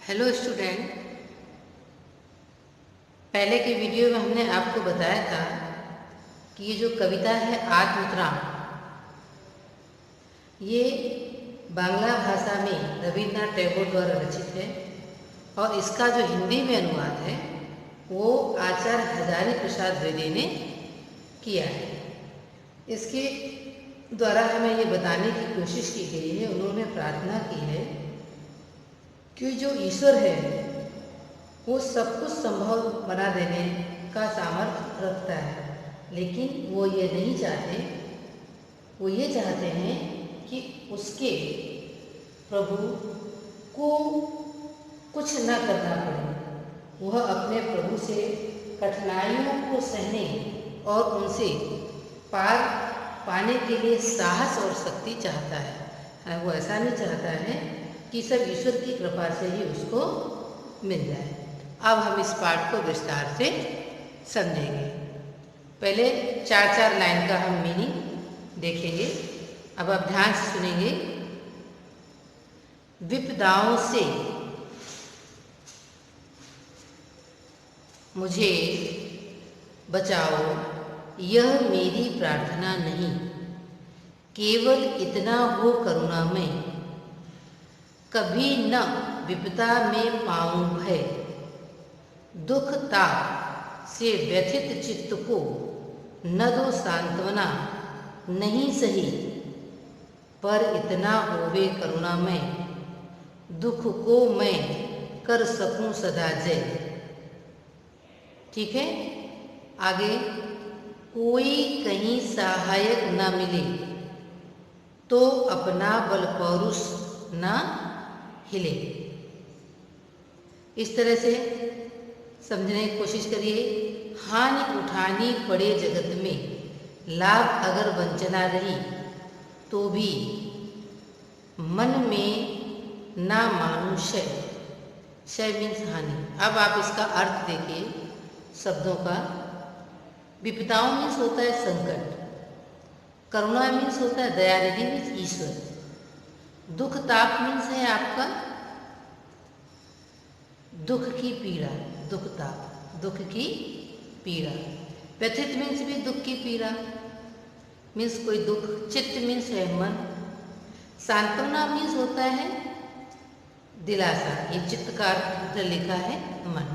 Hello student. पहले के video में हमने आपको बताया था कि ये जो कविता है आत्मोत्तराम, ये बांग्ला भाषा में रविन्द्रनाथ टैगोर द्वारा रचित है और इसका जो हिंदी में अनुवाद है वो आचार्य हजारी प्रसाद द्विवेदी ने किया है। इसके द्वारा हमें ये बताने की कोशिश की गई है, उन्होंने प्रार्थना की है कि जो ईश्वर है वो सब कुछ संभव बना देने का सामर्थ्य रखता है, लेकिन वो ये नहीं चाहते, वो ये चाहते हैं कि उसके प्रभु को कुछ न करना पड़े। वह अपने प्रभु से कठिनाइयों को सहने और उनसे पार पाने के लिए साहस और शक्ति चाहता है। वो ऐसा नहीं चाहता है कि सब ईश्वर की कृपा से ही उसको मिल जाए। अब हम इस पाठ को विस्तार से समझेंगे। पहले चार लाइन का हम मीनिंग देखेंगे। अब आप ध्यान से सुनेंगे। विपदाओं से मुझे बचाओ, यह मेरी प्रार्थना नहीं, केवल इतना हो करुणा में, कभी न विपदा में पाऊं भय, दुख ताप से व्यथित चित्त को न दो सांत्वना, नहीं सही पर इतना होवे करुणा में, दुख को मैं कर सकूं सदा जय। ठीक है, आगे। कोई कहीं सहायक न मिले तो अपना बल पौरुष न हिले। इस तरह से समझने की कोशिश करिए। हानि उठानी पड़े जगत में, लाभ अगर वंचना रही तो भी मन में ना मानूं शय। शय मीन्स हानि। अब आप इसका अर्थ देखिए शब्दों का। विपदाओं मीन्स होता है संकट, करुणा मीन्स होता है दयानिधि मीन्स ईश्वर, दुख ताप मीन्स है आपका दुख की पीड़ा, दुख ताप दुख की पीड़ा। व्यथित मीन्स भी दुख की पीड़ा, मीन्स कोई दुख। चित्त मीन्स है मन। सांत्वना मीन्स होता है दिलासा। ये चित्त का अर्थ लिखा है मन।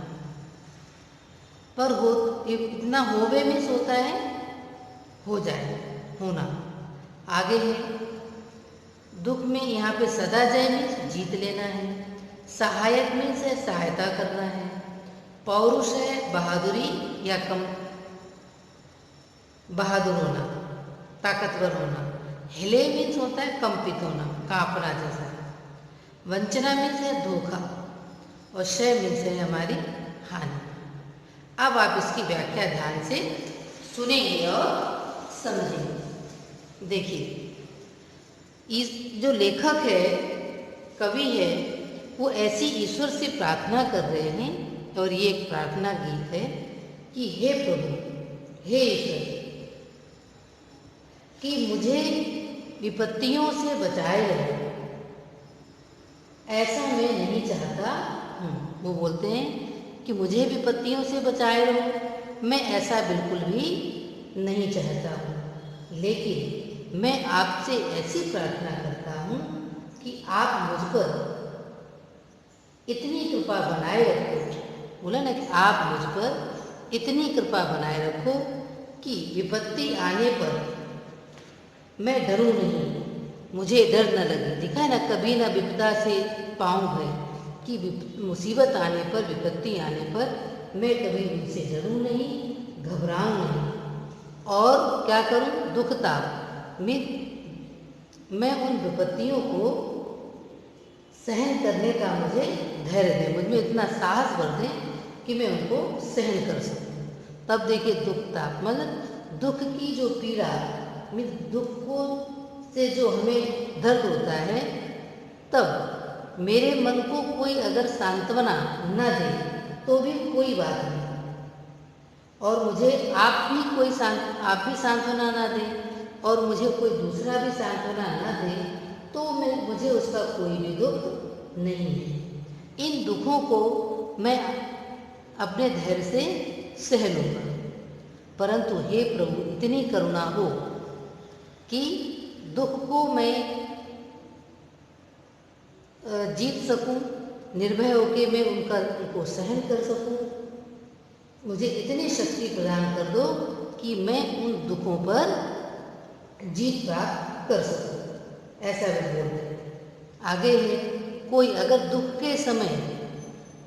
पर हो इतना होवे मीन्स होता है हो जाए, होना। आगे है दुख में यहाँ पे सदा जय मीन्स जीत लेना है। सहायक मीन्स है सहायता करना है। पौरुष है बहादुरी या कम बहादुर होना, ताकतवर होना। हिले मीन्स होता है कंपित होना, कांपना जैसा। वंचना मीन्स है धोखा और क्षय मीन्स है हमारी हानि। अब आप इसकी व्याख्या ध्यान से सुनेंगे और समझेंगे। देखिए, इस जो लेखक है, कवि है, वो ऐसी ईश्वर से प्रार्थना कर रहे हैं और ये एक प्रार्थना गीत है कि हे प्रभु, हे ईश्वर, कि मुझे विपत्तियों से बचाए रहो। ऐसा मैं नहीं चाहता हूँ। वो बोलते हैं कि मुझे विपत्तियों से बचाए रहो, मैं ऐसा बिल्कुल भी नहीं चाहता हूँ, लेकिन मैं आपसे ऐसी प्रार्थना करता हूँ कि आप मुझ पर इतनी कृपा बनाए रखो। बोला ना कि आप मुझ पर इतनी कृपा बनाए रखो कि विपत्ति आने पर मैं डरूं नहीं, मुझे डर न लगे। दिखा है ना, कभी ना विपदा से पाऊं भय, कि मुसीबत आने पर, विपत्ति आने पर मैं कभी उनसे डरूं नहीं, घबराऊं नहीं। और क्या करूं? दुख ताप मैं उन विपत्तियों को सहन करने का मुझे धैर्य दे, मुझ में इतना साहस बढ़ दे कि मैं उनको सहन कर सकूं। तब देखिए दुख ताप मतलब दुख की जो पीड़ा, दुख को से जो हमें दर्द होता है, तब मेरे मन को कोई अगर सांत्वना न दे तो भी कोई बात नहीं, और मुझे आप भी सांत्वना ना दें और मुझे कोई दूसरा भी सांत्वना ना दे, तो मुझे उसका कोई भी दुख नहीं है। इन दुखों को मैं अपने धैर्य से सह लूँगा, परंतु हे प्रभु इतनी करुणा हो कि दुख को मैं जीत सकूं, निर्भय होकर मैं उनको सहन कर सकूं। मुझे इतनी शक्ति प्रदान कर दो कि मैं उन दुखों पर जीत प्राप्त कर सकूं। ऐसा वे बोलते हैं। आगे है, कोई अगर दुख के समय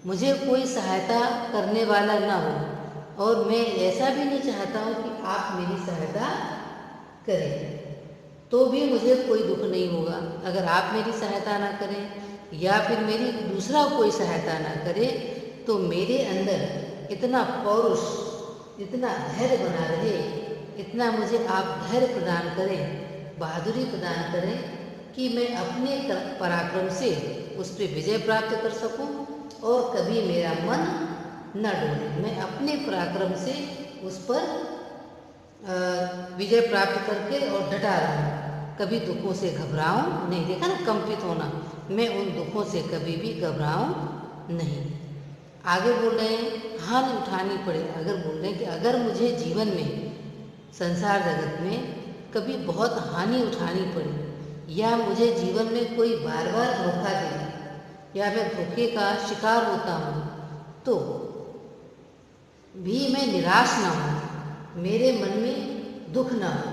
मुझे कोई सहायता करने वाला ना हो, और मैं ऐसा भी नहीं चाहता हूँ कि आप मेरी सहायता करें, तो भी मुझे कोई दुख नहीं होगा। अगर आप मेरी सहायता ना करें या फिर मेरी दूसरा कोई सहायता ना करे, तो मेरे अंदर इतना पौरुष, इतना धैर्य बना रहे, इतना मुझे आप धैर्य प्रदान करें, बहादुरी प्रदान करें कि मैं अपने पराक्रम से उस पर विजय प्राप्त कर सकूं और कभी मेरा मन न डोले। मैं अपने पराक्रम से उस पर विजय प्राप्त करके और डटा रहूं, कभी दुखों से घबराऊं नहीं। देखा ना, कंपित होना, मैं उन दुखों से कभी भी घबराऊं नहीं। आगे बोल रहे हैं, हानि उठानी पड़े, अगर बोल रहे हैं कि अगर मुझे जीवन में, संसार जगत में कभी बहुत हानि उठानी पड़ी, या मुझे जीवन में कोई बार बार धोखा दे, या मैं धोखे का शिकार होता हूँ, तो भी मैं निराश ना हूँ, मेरे मन में दुख ना हो।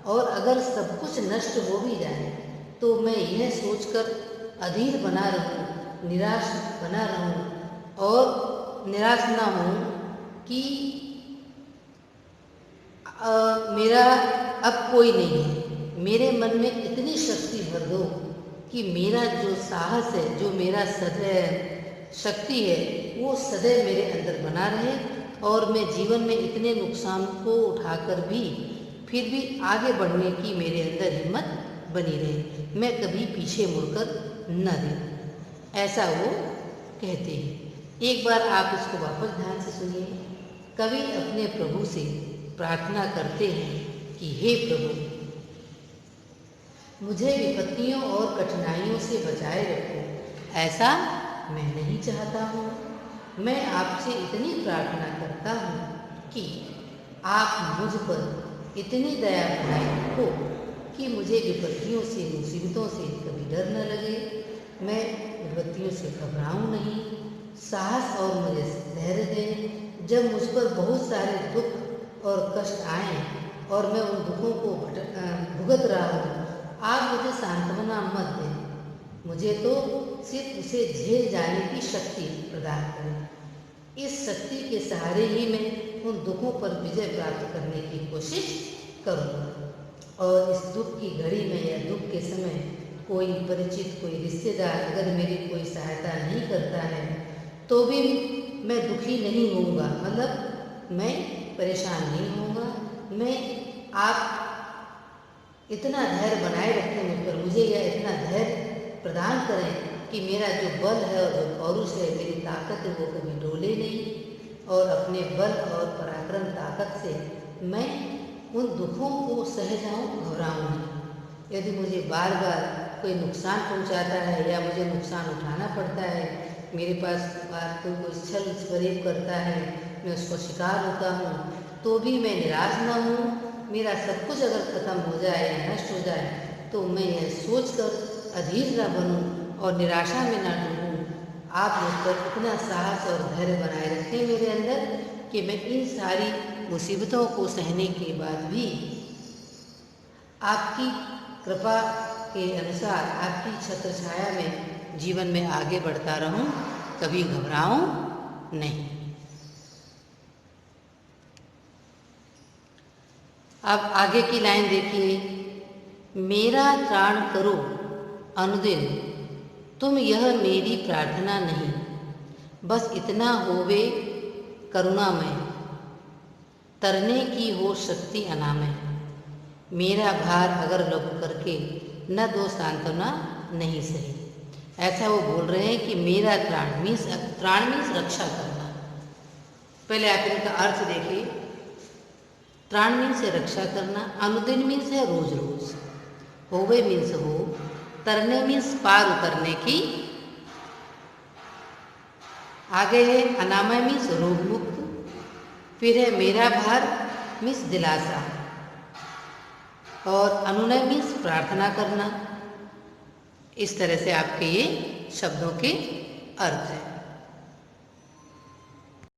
और अगर सब कुछ नष्ट हो भी जाए तो मैं यह सोचकर अधीर बना रहूँ, निराश बना रहूँ और निराश ना हूँ कि मेरा अब कोई नहीं है। मेरे मन में इतनी शक्ति भर दो कि मेरा जो साहस है, जो मेरा सदैव शक्ति है, वो सदैव मेरे अंदर बना रहे, और मैं जीवन में इतने नुकसान को उठाकर भी फिर भी आगे बढ़ने की मेरे अंदर हिम्मत बनी रहे, मैं कभी पीछे मुड़कर न दे। ऐसा वो कहते हैं। एक बार आप इसको वापस ध्यान से सुनिए। कवि अपने प्रभु से प्रार्थना करते हैं कि हे प्रभु, मुझे विपत्तियों और कठिनाइयों से बचाए रखो। ऐसा मैं नहीं चाहता हूँ। मैं आपसे इतनी प्रार्थना करता हूँ कि आप मुझ पर इतनी दया बनाए रखो कि मुझे विपत्तियों से, मुसीबतों से कभी डर न लगे, मैं विपत्तियों से घबराऊँ नहीं। साहस और मुझे धैर्य दें जब मुझ पर बहुत सारे दुख और कष्ट आए और मैं उन दुखों को भुगत रहा हूँ। आप मुझे सांत्वना मत दें, मुझे तो सिर्फ उसे झेल जाने की शक्ति प्रदान करें। इस शक्ति के सहारे ही मैं उन दुखों पर विजय प्राप्त करने की कोशिश करूँगा। और इस दुख की घड़ी में या दुख के समय कोई परिचित, कोई रिश्तेदार अगर मेरी कोई सहायता नहीं करता है तो भी मैं दुखी नहीं होऊंगा, मतलब मैं परेशान नहीं होऊंगा। मैं आप इतना धैर्य बनाए रखें मुझ पर, मुझे यह इतना धैर्य प्रदान करें कि मेरा जो बल है और जो पौरुष है, मेरी ताकत है, वो कभी डोले नहीं, और अपने बल और पराक्रम ताकत से मैं उन दुखों को सह जाऊँ, घबराऊँ नहीं। यदि मुझे बार बार कोई नुकसान पहुंचाता है या मुझे नुकसान उठाना पड़ता है, मेरे पास बात कोई छल फरेब करता है, मैं उसको शिकार होता हूँ, तो भी मैं निराश ना हूँ। मेरा सब कुछ अगर खत्म हो जाए या नष्ट हो जाए तो मैं यह सोचकर अधीर न बनूं और निराशा में न डूबूं। आप मुझ पर इतना साहस और धैर्य बनाए रखें मेरे अंदर कि मैं इन सारी मुसीबतों को सहने के बाद भी आपकी कृपा के अनुसार, आपकी छत्र छाया में जीवन में आगे बढ़ता रहूं, कभी घबराऊं नहीं। अब आगे की लाइन देखिए, मेरा त्राण करो अनुदिन, तुम यह मेरी प्रार्थना नहीं, बस इतना होवे करुणामय, तरने की हो शक्ति अनामय। मेरा भार अगर लघु करके न दो सांत्वना नहीं सही। ऐसा वो बोल रहे हैं कि मेरा त्राण मीन्स रक्षा करना। पहले आप इनका अर्थ देखिए। त्राण मीन्स है रक्षा करना, अनुदिन मीन्स है रोज रोज, होवे मीन्स हो, तरने मीन्स पार उतरने की आगे है अनामय मीन्स रोग मुक्त, फिर है मेरा भार मीन्स दिलासा, और अनुनय मीन्स प्रार्थना करना। इस तरह से आपके ये शब्दों के अर्थ हैं।